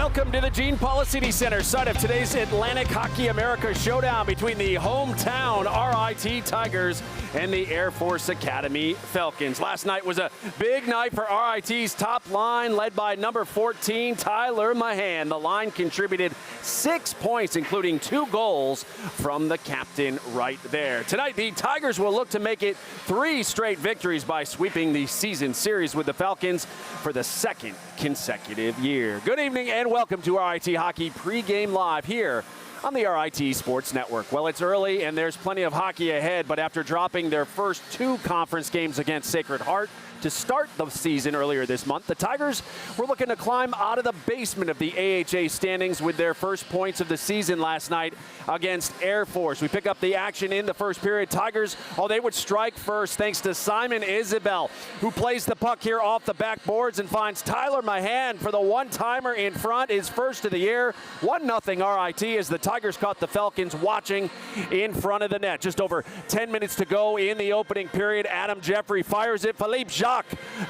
Welcome to the Gene Policity Center, site of today's Atlantic Hockey America showdown between the hometown RIT Tigers and the Air Force Academy Falcons. Last night was a big night for RIT's top line, led by number 14, Tyler Mahan. The line contributed 6 points, including 2 goals from the captain right there. Tonight, the Tigers will look to make it 3 straight victories by sweeping the season series with the Falcons for the second consecutive year. Good evening and welcome to RIT Hockey Pregame Live here on the RIT Sports Network. Well, it's early and there's plenty of hockey ahead, but after dropping their first 2 conference games against Sacred Heart to start the season earlier this month, the Tigers were looking to climb out of the basement of the AHA standings with their first points of the season last night against Air Force. We pick up the action in the first period. Tigers, they would strike first thanks to Simon Isabel, who plays the puck here off the backboards and finds Tyler Mahan for the one-timer in front, his first of the year. 1-0 RIT as the Tigers caught the Falcons watching in front of the net. Just over 10 minutes to go in the opening period. Adam Jeffrey fires it. Philippe Jacques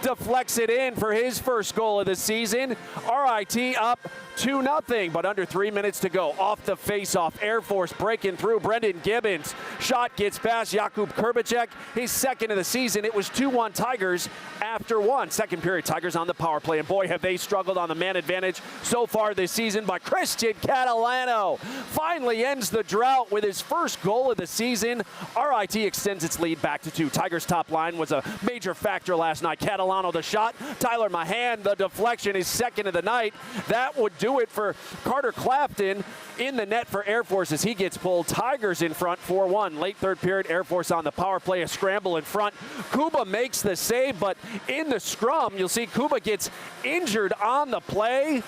deflects it in for his first goal of the season. RIT up 2-0, but under 3 minutes to go. Off the face-off, Air Force breaking through. Brendan Gibbons. Shot gets past Jakub Kurbacek, his second of the season. It was 2-1 Tigers after 1. Second period, Tigers on the power play, and boy, have they struggled on the man advantage so far this season. But Christian Catalano finally ends the drought with his first goal of the season. RIT extends its lead back to 2. Tigers' top line was a major factor last night. Catalano the shot, Tyler Mahan the deflection, his second of the night. That would do it for Carter Clapton in the net for Air Force as he gets pulled. Tigers in front 4-1. Late third period, Air Force on the power play, a scramble in front. Kuba makes the save, but in the scrum, you'll see Kuba gets injured on the play.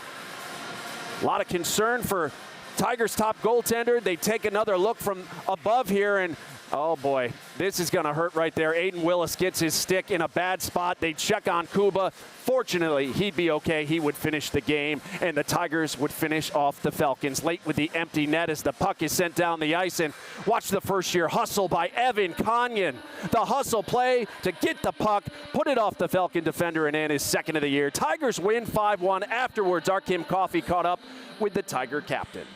A lot of concern for Tigers' top goaltender. They take another look from above here, and oh boy, this is going to hurt right there. Aiden Willis gets his stick in a bad spot. They check on Kuba. Fortunately, he'd be okay. He would finish the game, and the Tigers would finish off the Falcons. Late with the empty net as the puck is sent down the ice, and watch the first-year hustle by Evan Conyon. The hustle play to get the puck, put it off the Falcon defender, and in his second of the year. Tigers win 5-1. Afterwards, our Kim Coffey caught up with the Tiger captain.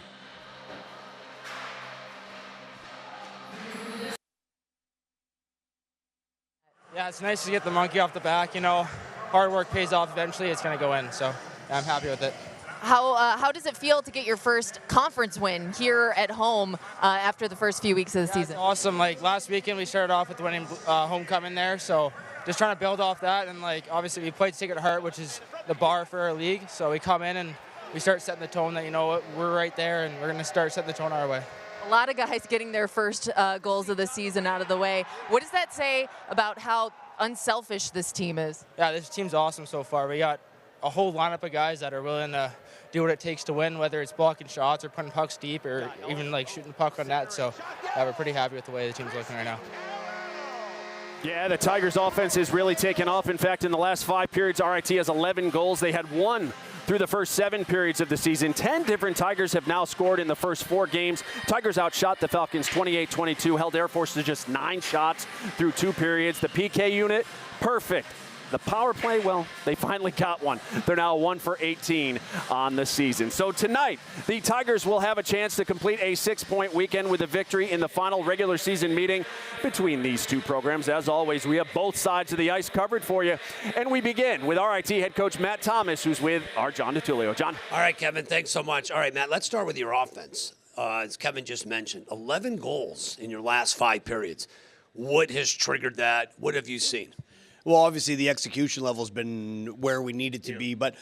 Yeah, it's nice to get the monkey off the back. You know, hard work pays off eventually. It's going to go in, so yeah, I'm happy with it. How does it feel to get your first conference win here at home after the first few weeks of the season? It's awesome. Like last weekend, we started off with winning homecoming there, so just trying to build off that. And like obviously, we played Sacred Heart, which is the bar for our league. So we come in and we start setting the tone that, you know what, we're right there, and we're going to start setting the tone our way. A lot of guys getting their first goals of the season out of the way. What does that say about how unselfish this team is? Yeah, this team's awesome so far. We got a whole lineup of guys that are willing to do what it takes to win, whether it's blocking shots or putting pucks deep or even like shooting the puck on net. So we're pretty happy with the way the team's looking right now. Yeah, the Tigers' offense has really taken off. In fact, in the last 5 periods, RIT has 11 goals. They had 1 through the first 7 periods of the season. 10 different Tigers have now scored in the first 4 games. Tigers outshot the Falcons 28-22, held Air Force to just 9 shots through 2 periods. The PK unit, perfect. The power play, well, they finally got one. They're now 1 for 18 on the season. So tonight, the Tigers will have a chance to complete a 6-point weekend with a victory in the final regular season meeting between these 2 programs. As always, we have both sides of the ice covered for you. And we begin with RIT head coach Matt Thomas, who's with our John DiTullio. John. All right, Kevin, thanks so much. All right, Matt, let's start with your offense. As Kevin just mentioned, 11 goals in your last 5 periods. What has triggered that? What have you seen? Well, obviously the execution level has been where we need it to be, but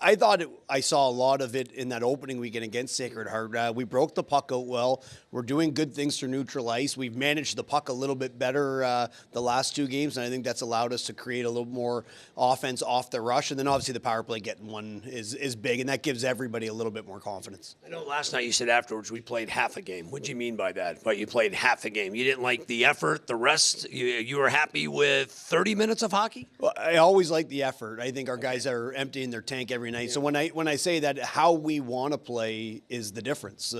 I thought I saw a lot of it in that opening weekend against Sacred Heart. We broke the puck out well. We're doing good things through neutral ice. We've managed the puck a little bit better the last 2 games, and I think that's allowed us to create a little more offense off the rush. And then obviously the power play getting one is big, and that gives everybody a little bit more confidence. I know last night you said afterwards we played half a game. What do you mean by that? But you played half a game. You didn't like the effort, the rest? You were happy with 30 minutes of hockey? Well, I always like the effort. I think our guys are emptying their tank every night. So when I say that, how we want to play is the difference.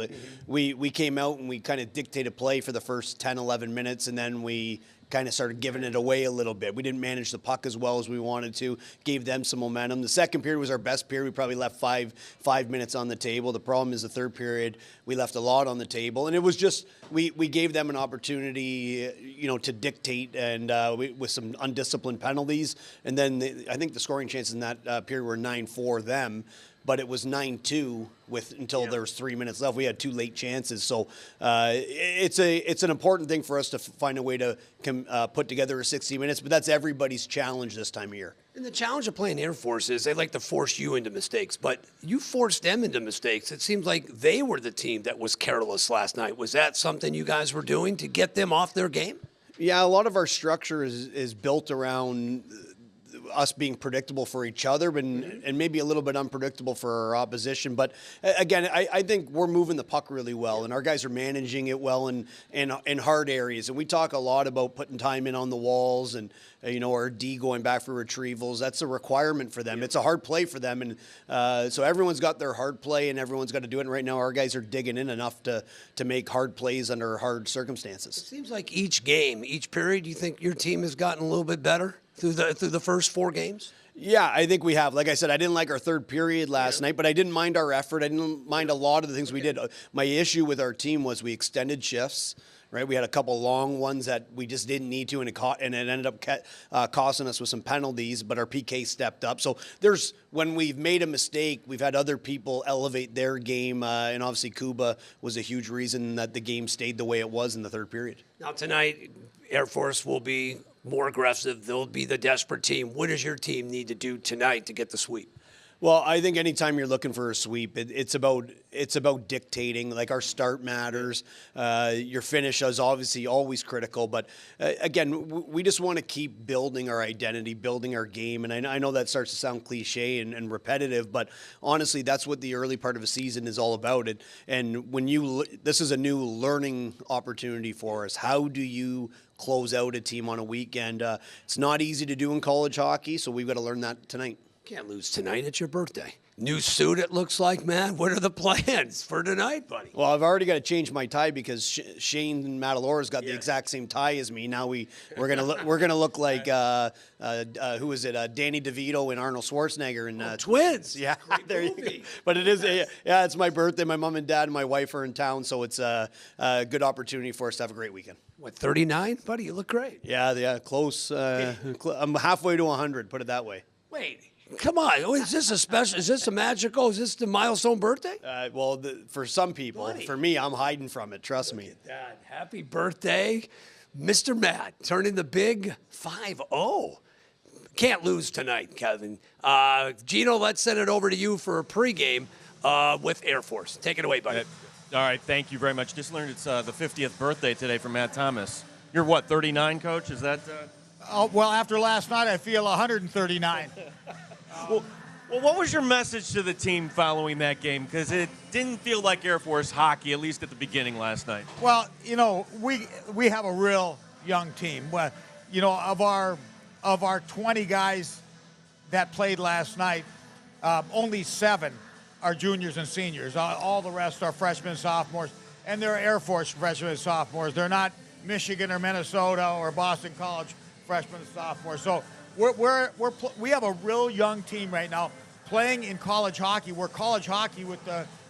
We came out and we kind of dictated play for the first 10, 11 minutes, and then we kind of started giving it away a little bit. We didn't manage the puck as well as we wanted to, gave them some momentum. The second period was our best period. We probably left five minutes on the table. The problem is the third period, we left a lot on the table. And it was just, we gave them an opportunity, to dictate and with some undisciplined penalties. And then I think the scoring chances in that period were 9-4 them. But it was 9-2 until there was 3 minutes left. We had 2 late chances, so it's an important thing for us to find a way to put together a 60 minutes. But that's everybody's challenge this time of year. And the challenge of playing Air Force is they like to force you into mistakes, but you forced them into mistakes. It seems like they were the team that was careless last night. Was that something you guys were doing to get them off their game? Yeah, a lot of our structure is built around us being predictable for each other and maybe a little bit unpredictable for our opposition. But again, I think we're moving the puck really well, and our guys are managing it well in hard areas. And we talk a lot about putting time in on the walls and, our D going back for retrievals. That's a requirement for them. It's a hard play for them. And so everyone's got their hard play and everyone's got to do it. And right now our guys are digging in enough to make hard plays under hard circumstances. It seems like each game, each period, you think your team has gotten a little bit better through the first 4 games? Yeah, I think we have. Like I said, I didn't like our third period last night, but I didn't mind our effort. I didn't mind a lot of the things we did. My issue with our team was we extended shifts. Right, we had a couple long ones that we just didn't need to, and it ended up costing us with some penalties. But our PK stepped up. So when we've made a mistake, we've had other people elevate their game, and obviously Kuba was a huge reason that the game stayed the way it was in the third period. Now tonight, Air Force will be more aggressive. They'll be the desperate team. What does your team need to do tonight to get the sweep? Well, I think anytime you're looking for a sweep, it's about dictating. Like our start matters. Your finish is obviously always critical. But again, we just want to keep building our identity, building our game. And I know that starts to sound cliche and repetitive, but honestly, that's what the early part of a season is all about. And when this is a new learning opportunity for us. How do you close out a team on a weekend? It's not easy to do in college hockey, so we've got to learn that tonight. Can't lose tonight. It's your birthday. New suit, it looks like, man. What are the plans for tonight, buddy? Well, I've already got to change my tie because Shane Matalora's got the exact same tie as me. Now we're gonna look like who is it? Danny DeVito and Arnold Schwarzenegger and twins. Yeah, there you go. But it is it's my birthday. My mom and dad and my wife are in town, so it's a good opportunity for us to have a great weekend. What, 39, buddy? You look great. Yeah, close. I'm halfway to 100. Put it that way. Wait. Come on, is this a special? Is this a magical? Is this the milestone birthday? Well, for some people, buddy. For me, I'm hiding from it. Trust me. Dad, happy birthday, Mr. Matt, turning the big 5-0. Can't lose tonight, Kevin. Gino, let's send it over to you for a pregame with Air Force. Take it away, buddy. All right, thank you very much. Just learned it's the 50th birthday today for Matt Thomas. You're what, 39, Coach? Is that? Well, after last night, I feel 139. Well, what was your message to the team following that game? Because it didn't feel like Air Force hockey, at least at the beginning last night. Well, we have a real young team. Well, of our 20 guys that played last night, only 7 are juniors and seniors. All the rest are freshmen, sophomores, and they're Air Force freshmen and sophomores. They're not Michigan or Minnesota or Boston College freshmen and sophomores. So we have a real young team right now playing in college hockey. We're college hockey with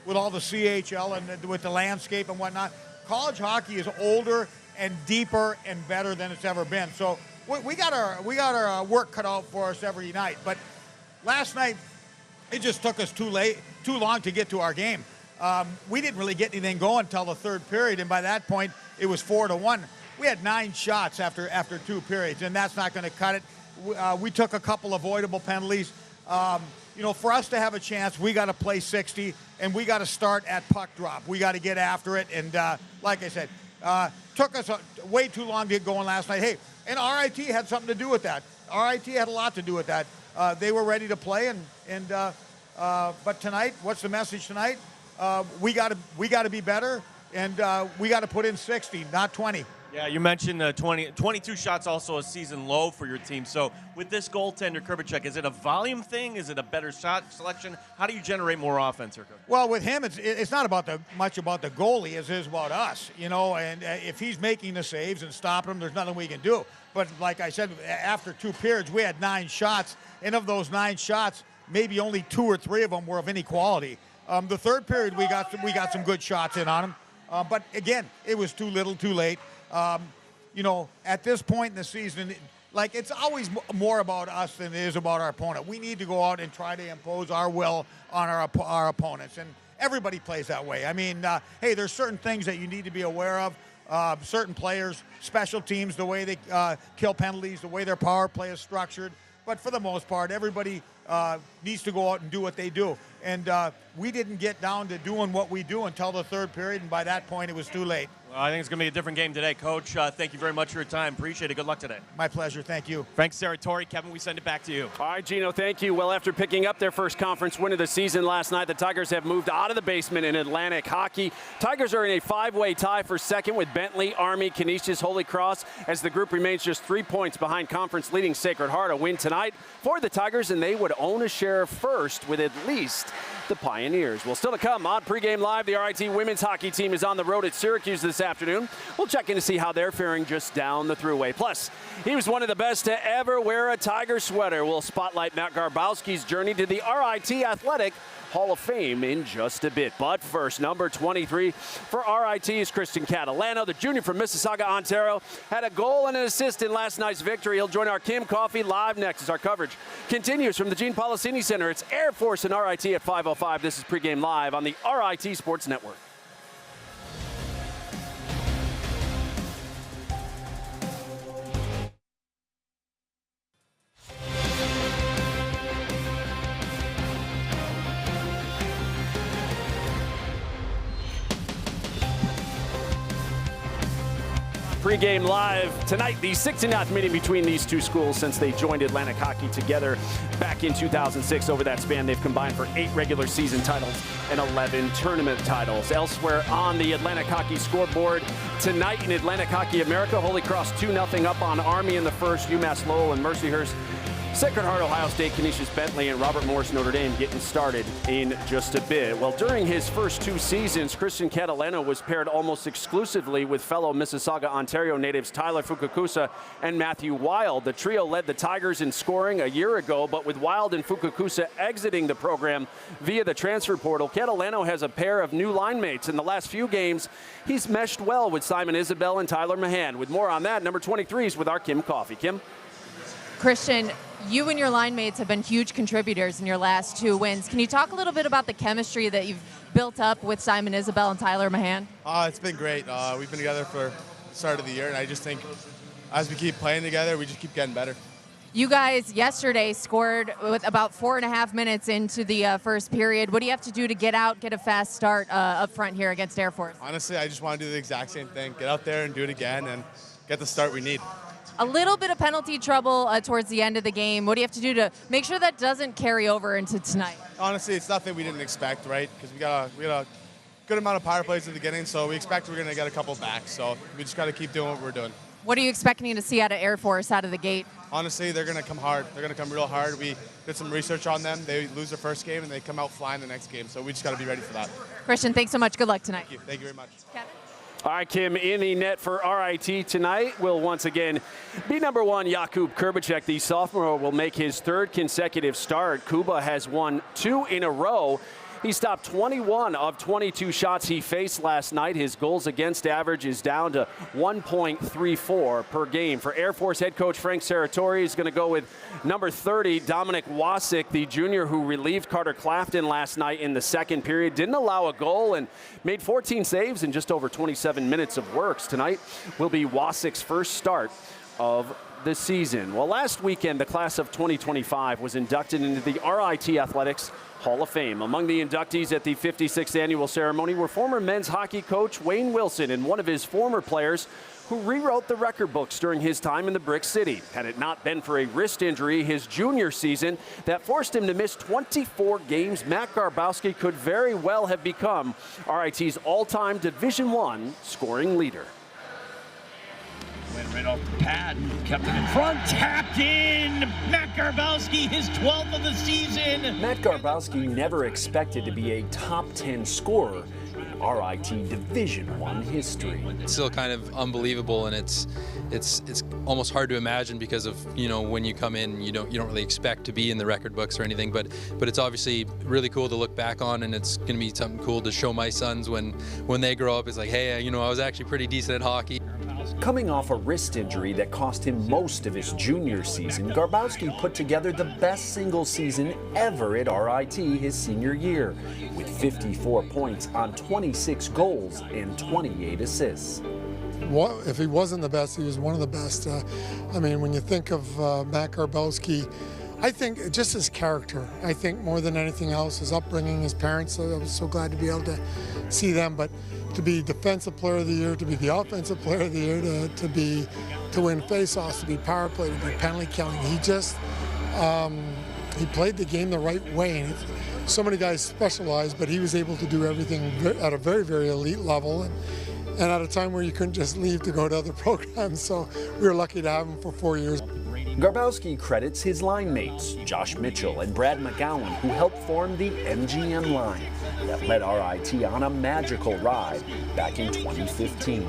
all the CHL and with the landscape and whatnot. College hockey is older and deeper and better than it's ever been. So we got our work cut out for us every night. But last night, it just took us too long to get to our game. We didn't really get anything going until the third period, and by that point, it was 4-1. We had 9 shots after 2 periods, and that's not going to cut it. We took a couple avoidable penalties. For us to have a chance, we got to play 60, and we got to start at puck drop. We got to get after it, and like I said, took us way too long to get going last night. Hey, and RIT had something to do with that. RIT had a lot to do with that. They were ready to play, but tonight, what's the message tonight? We got to be better, and we got to put in 60, not 20. Yeah, you mentioned 22 shots, also a season low for your team. So with this goaltender, Krbichek, is it a volume thing? Is it a better shot selection? How do you generate more offense here, Coach? Well, with him, it's not about much about the goalie as it is about us, you know. And if he's making the saves and stopping them, there's nothing we can do. But like I said, after 2 periods, we had 9 shots, and of those 9 shots, maybe only 2 or 3 of them were of any quality. The third period, we got some good shots in on him, but again, it was too little, too late. You know, at this point in the season, like, it's always more about us than it is about our opponent. We need to go out and try to impose our will on our opponents, and everybody plays that way. I mean, hey, there's certain things that you need to be aware of. Certain players, special teams, the way they kill penalties, the way their power play is structured. But for the most part, everybody needs to go out and do what they do. And we didn't get down to doing what we do until the third period, and by that point, it was too late. Well, I think it's going to be a different game today, Coach. Thank you very much for your time. Appreciate it. Good luck today. My pleasure. Thank you. Frank Serratori. Kevin, we send it back to you. All right, Gino, thank you. Well, after picking up their first conference win of the season last night, the Tigers have moved out of the basement in Atlantic hockey. Tigers are in a 5-way tie for second with Bentley, Army, Canisius, Holy Cross, as the group remains just 3 points behind conference leading Sacred Heart. A win tonight for the Tigers, and they would own a share of first with at least the Pioneers. Well, still to come on Pregame Live, the RIT women's hockey team is on the road at Syracuse this afternoon. We'll check in to see how they're faring just down the thruway. Plus, he was one of the best to ever wear a Tiger sweater. We'll spotlight Matt Garbowski's journey to the RIT Athletic Hall of Fame in just a bit. But first, number 23 for RIT is Christian Catalano. The junior from Mississauga, Ontario, had a goal and an assist in last night's victory. He'll join our Kim Coffee live next as our coverage continues from the Gene Policini Center. It's Air Force and RIT at 5:05. This is Pregame Live on the RIT Sports Network. Pregame Live tonight, the 69th meeting between these two schools since they joined Atlantic Hockey together back in 2006. Over that span, they've combined for 8 regular season titles and 11 tournament titles. Elsewhere on the Atlantic Hockey scoreboard tonight in Atlantic Hockey America, Holy Cross 2-0 up on Army in the first. UMass Lowell and Mercyhurst, Sacred Heart, Ohio State, Canisius Bentley, and Robert Morris Notre Dame getting started in just a bit. Well, during his first 2 seasons, Christian Catalano was paired almost exclusively with fellow Mississauga, Ontario natives Tyler Fukakusa and Matthew Wild. The trio led the Tigers in scoring a year ago, but with Wild and Fukakusa exiting the program via the transfer portal, Catalano has a pair of new line mates. In the last few games, he's meshed well with Simon Isabel and Tyler Mahan. With more on that, number 23 is with our Kim Coffee. Kim? Christian, you and your line mates have been huge contributors in your last 2 wins. Can you talk a little bit about the chemistry that you've built up with Simon Isabel and Tyler Mahan? It's been great. We've been together for the start of the year, and I just think as we keep playing together, we just keep getting better. You guys yesterday scored with about 4.5 minutes into the first period. What do you have to do to get a fast start up front here against Air Force? Honestly, I just want to do the exact same thing. Get out there and do it again and get the start we need. A little bit of penalty trouble towards the end of the game. What do you have to do to make sure that doesn't carry over into tonight? Honestly, it's nothing we didn't expect, right? Because we got a good amount of power plays at the beginning, so we expect we're going to get a couple back. So we just got to keep doing what we're doing. What are you expecting to see out of Air Force out of the gate? Honestly, they're going to come hard. They're going to come real hard. We did some research on them. They lose their first game, and they come out flying the next game. So we just got to be ready for that. Christian, thanks so much. Good luck tonight. Thank you very much. Kevin? All right, Kim, in the net for RIT tonight will once again be number 1, Jakub Krbichek. The sophomore will make his 3rd consecutive start. Kuba has won 2 in a row. He stopped 21 of 22 shots he faced last night. His goals against average is down to 1.34 per game. For Air Force head coach Frank Serratori, he's going to go with number 30, Dominic Wasik, the junior who relieved Carter Clafton last night in the second period. Didn't allow a goal and made 14 saves in just over 27 minutes of works. Tonight will be Wasik's first start of the season. Well, last weekend, the class of 2025 was inducted into the RIT Athletics Hall of Fame. Among the inductees at the 56th annual ceremony were former men's hockey coach Wayne Wilson and one of his former players who rewrote the record books during his time in the Brick City. Had it not been for a wrist injury his junior season that forced him to miss 24 games, Matt Garbowski could very well have become RIT's all-time Division I scoring leader. Went right off the pad and kept it in front. Tapped in. Matt Garbowski, his 12th of the season. Matt Garbowski never expected to be a top 10 scorer in RIT Division I history. It's still kind of unbelievable, and it's almost hard to imagine because of, you know, when you come in, you don't really expect to be in the record books or anything, but it's obviously really cool to look back on, and it's going to be something cool to show my sons when they grow up. It's like, hey, you know, I was actually pretty decent at hockey. Coming off a wrist injury that cost him most of his junior season, Garbowski put together the best single season ever at RIT his senior year, with 54 points on 26 goals and 28 assists. If he wasn't the best, he was one of the best. I mean, when you think of Matt Garbowski, I think just his character, I think more than anything else, his upbringing, his parents, I was so glad to be able to see them, but to be Defensive Player of the Year, to be the Offensive Player of the Year, to win faceoffs, to be power play, to be penalty killing, he just, he played the game the right way. And so many guys specialize, but he was able to do everything at a very, very elite level. And at a time where you couldn't just leave to go to other programs, so we were lucky to have him for 4 years. Garbowski credits his line mates, Josh Mitchell and Brad McGowan, who helped form the MGM line that led RIT on a magical ride back in 2015.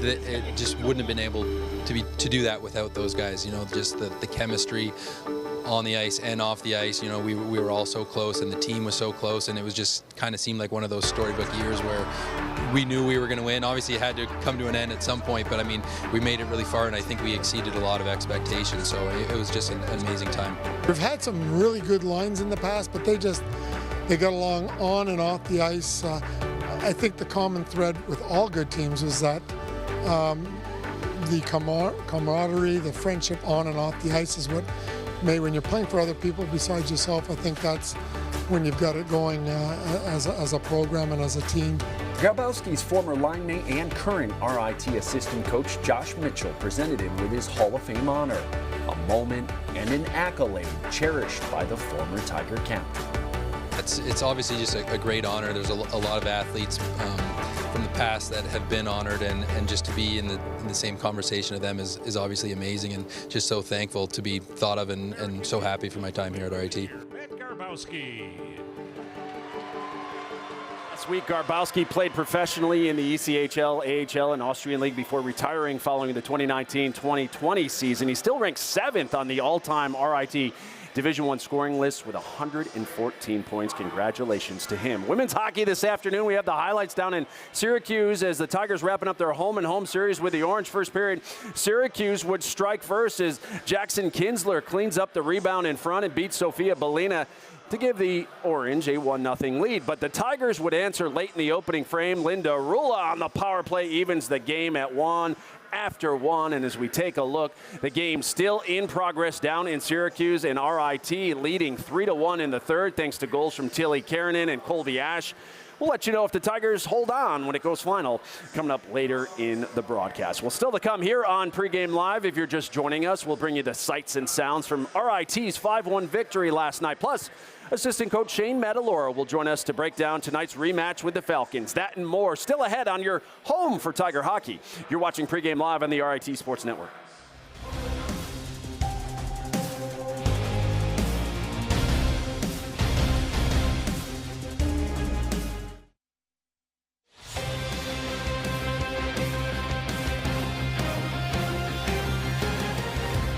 It just wouldn't have been able to do that without those guys, you know, just the chemistry on the ice and off the ice. You know, we were all so close, and the team was so close, and it was just kind of seemed like one of those storybook years where we knew we were going to win. Obviously, it had to come to an end at some point, but I mean, we made it really far, and I think we exceeded a lot of expectations, so it was just an amazing time. We've had some really good lines in the past, but they got along on and off the ice. I think the common thread with all good teams was that the camaraderie, the friendship on and off the ice is what when you're playing for other people besides yourself, I think that's when you've got it going as a program and as a team. Garbowski's former line mate and current RIT assistant coach Josh Mitchell presented him with his Hall of Fame honor, a moment and an accolade cherished by the former Tiger captain. It's obviously just a great honor. There's a lot of athletes from the past that have been honored, and just to be in the same conversation of them is obviously amazing, and just so thankful to be thought of, and so happy for my time here at RIT. Matt Garbowski. Last week, Garbowski played professionally in the ECHL, AHL, and Austrian League before retiring following the 2019-2020 season. He still ranks 7th on the all-time RIT Division I scoring list with 114 points. Congratulations to him. Women's hockey this afternoon. We have the highlights down in Syracuse as the Tigers wrapping up their home-and-home series with the Orange. First period, Syracuse would strike first as Jackson Kinsler cleans up the rebound in front and beats Sofia Belina to give the Orange a 1-0 lead. But the Tigers would answer late in the opening frame. Linda Rula on the power play evens the game at 1 after 1. And as we take a look, the game still in progress down in Syracuse, and RIT leading 3-1 in the third thanks to goals from Tilly Karanen and Colby Ash. We'll let you know if the Tigers hold on when it goes final coming up later in the broadcast. Well, still to come here on Pregame Live. If you're just joining us, we'll bring you the sights and sounds from RIT's 5-1 victory last night. Plus, assistant coach Shane Matalora will join us to break down tonight's rematch with the Falcons. That and more still ahead on your home for Tiger hockey. You're watching Pregame Live on the RIT Sports Network.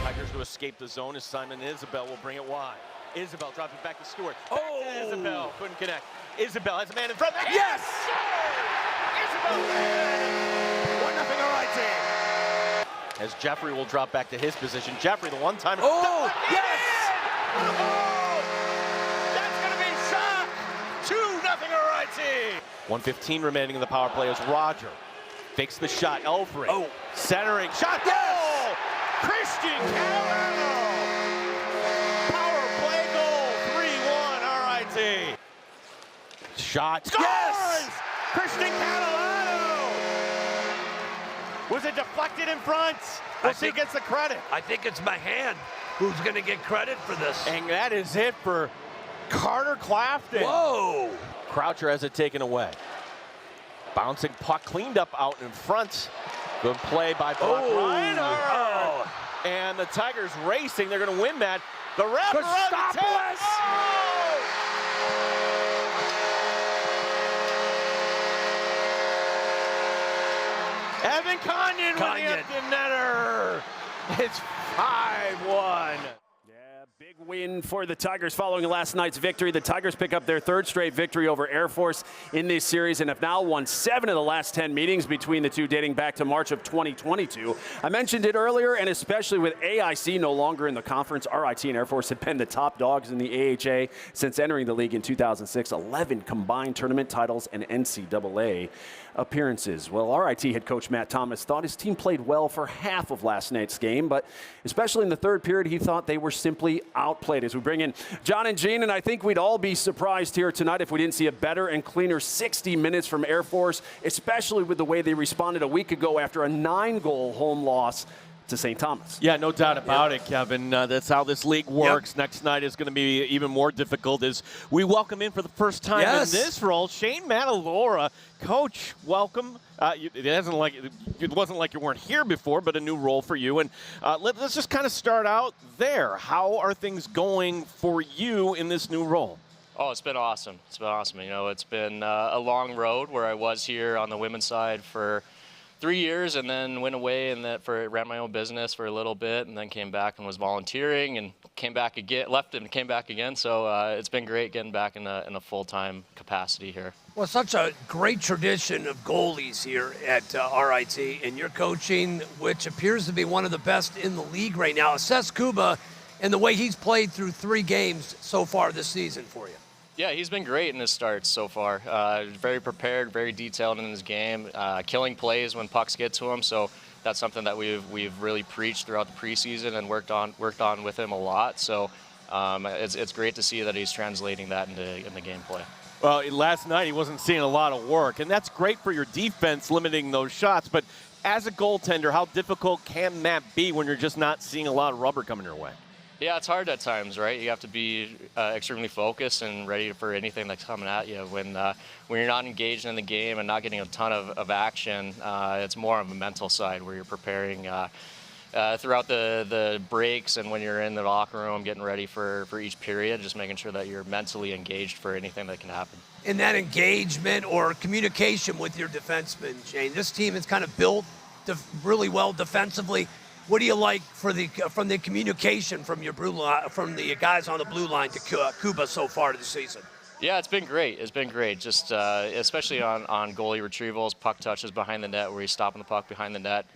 Tigers to escape the zone as Simon Isabel will bring it wide. Isabel drops it back to Stewart. Back to Isabel. Couldn't connect. Isabel has a man in front. Yes! Isabel! 1-0 RIT. As Jeffrey will drop back to his position. Jeffrey, the one-timer. Oh, yes! Oh! That's going to be shot! 2-0 RIT. 1:15 remaining in the power play as Roger fakes the shot. Elfrey. Oh. Centering. Shot. Yes! Goal! Christian Catalano! Shot. Scores! Yes! Christian Catalano! Was it deflected in front? We'll see who gets the credit. I think it's Mahan who's going to get credit for this. And that is it for Carter Clafton. Whoa! Croucher has it taken away. Bouncing puck cleaned up out in front. Good play by Brock Reiner. And the Tigers racing. They're going to win that. The wrap around the tip. Evan Canyon with the empty netter. It's 5-1. Big win for the Tigers following last night's victory. The Tigers pick up their third straight victory over Air Force in this series and have now won 7 of the last 10 meetings between the two, dating back to March of 2022. I mentioned it earlier, and especially with AIC no longer in the conference, RIT and Air Force have been the top dogs in the AHA since entering the league in 2006. 11 combined tournament titles and NCAA appearances. Well, RIT head coach Matt Thomas thought his team played well for half of last night's game, but especially in the third period, he thought they were simply outplayed. As we bring in John and Gene, and I think we'd all be surprised here tonight if we didn't see a better and cleaner 60 minutes from Air Force, especially with the way they responded a week ago after a 9-goal home loss to St. Thomas. Yeah, no doubt about it, Kevin. That's how this league works. Next night is going to be even more difficult as we welcome in for the first time in this role, Shane Matalora. Coach, welcome. It wasn't like you weren't here before, but a new role for you. And let's just kind of start out there. How are things going for you in this new role? Oh, it's been awesome. It's been awesome. You know, it's been a long road where I was here on the women's side for 3 years and then went away and ran my own business for a little bit and then came back and was volunteering and came back again, left and came back again. So it's been great getting back in a full-time capacity here. Well, such a great tradition of goalies here at RIT, and your coaching, which appears to be one of the best in the league right now. Assess Kuba and the way he's played through 3 games so far this season for you. Yeah, he's been great in his starts so far. Very prepared, very detailed in his game, killing plays when pucks get to him. So that's something that we've really preached throughout the preseason and worked on with him a lot. So it's great to see that he's translating that into gameplay. Well, last night he wasn't seeing a lot of work, and that's great for your defense, limiting those shots. But as a goaltender, how difficult can that be when you're just not seeing a lot of rubber coming your way? Yeah, it's hard at times, right? You have to be extremely focused and ready for anything that's coming at you. When you're not engaged in the game and not getting a ton of action, it's more of a mental side where you're preparing throughout the breaks and when you're in the locker room getting ready for each period, just making sure that you're mentally engaged for anything that can happen. In that engagement or communication with your defenseman, Shane, this team is kind of built really well defensively. What do you like from the communication from the guys on the blue line to Kuba so far this season? Yeah, it's been great. It's been great. Just especially on goalie retrievals, puck touches behind the net, where he's stopping the puck behind the net.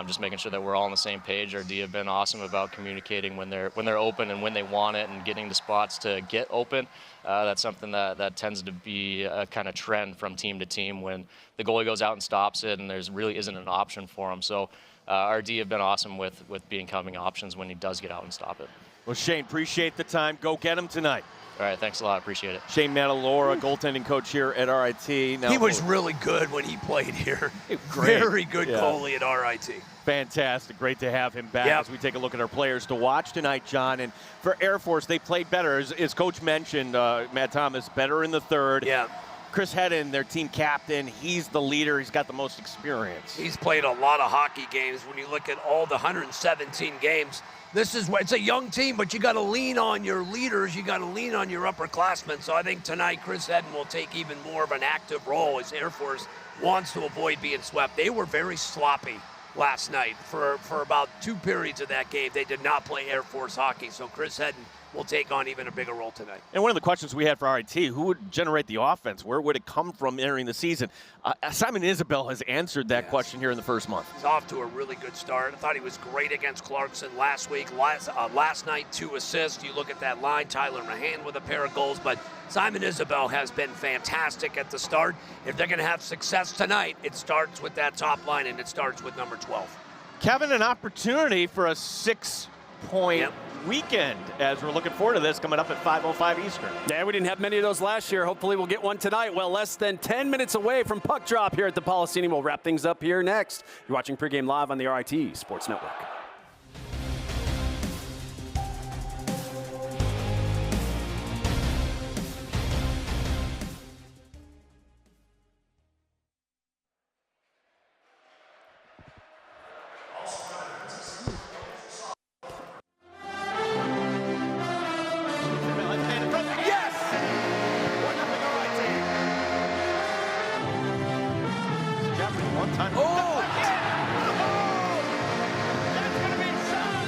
Just making sure that we're all on the same page. Our D have been awesome about communicating when they're open and when they want it, and getting the spots to get open. That's something that tends to be a kind of trend from team to team when the goalie goes out and stops it, and there's really isn't an option for him. So. Our D have been awesome with becoming options when he does get out and stop it. Well, Shane, appreciate the time. Go get him tonight. All right, thanks a lot. Appreciate it. Shane Matalora, goaltending coach here at RIT. Now, he was really good when he played here. Very good goalie at RIT. Fantastic. Great to have him back as we take a look at our players to watch tonight, John. And for Air Force, they played better. As Coach mentioned, Matt Thomas, better in the third. Yeah. Chris Hedden, their team captain, he's the leader. He's got the most experience. He's played a lot of hockey games. When you look at all the 117 games, it's a young team, but you got to lean on your leaders. You got to lean on your upperclassmen. So I think tonight Chris Hedden will take even more of an active role as Air Force wants to avoid being swept. They were very sloppy last night for about 2 periods of that game. They did not play Air Force hockey. So Chris Hedden will take on even a bigger role tonight. And one of the questions we had for RIT, who would generate the offense? Where would it come from entering the season? Simon Isabel has answered that question here in the first month. He's off to a really good start. I thought he was great against Clarkson last week. Last night, 2 assists. You look at that line, Tyler Mahan with a pair of goals, but Simon Isabel has been fantastic at the start. If they're going to have success tonight, it starts with that top line, and it starts with number 12. Kevin, an opportunity for a 6-point weekend as we're looking forward to this coming up at 5:05 Eastern. Yeah, we didn't have many of those last year. Hopefully we'll get one tonight. Well, less than 10 minutes away from puck drop here at the Policini. We'll wrap things up here next. You're watching Pregame live on the RIT Sports Network. time. Oh! That's going to be shot.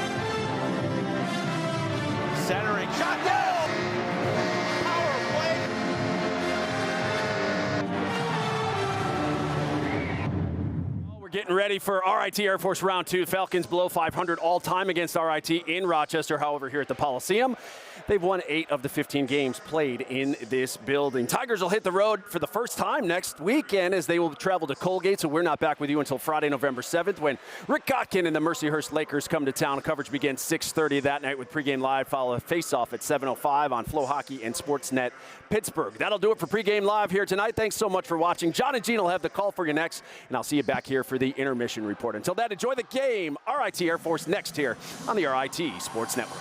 Centering. Shot down. Power play. We're getting ready for RIT Air Force Round 2. Falcons below 500 all-time against RIT in Rochester. However, here at the Coliseum, they've won 8 of the 15 games played in this building. Tigers will hit the road for the first time next weekend as they will travel to Colgate, so we're not back with you until Friday, November 7th, when Rick Kotkin and the Mercyhurst Lakers come to town. Coverage begins 6:30 that night with Pregame Live, follow face-off at 7:05 on Flow Hockey and Sportsnet Pittsburgh. That'll do it for Pregame Live here tonight. Thanks so much for watching. John and Gene will have the call for you next, and I'll see you back here for the intermission report. Until then, enjoy the game. RIT Air Force next here on the RIT Sports Network.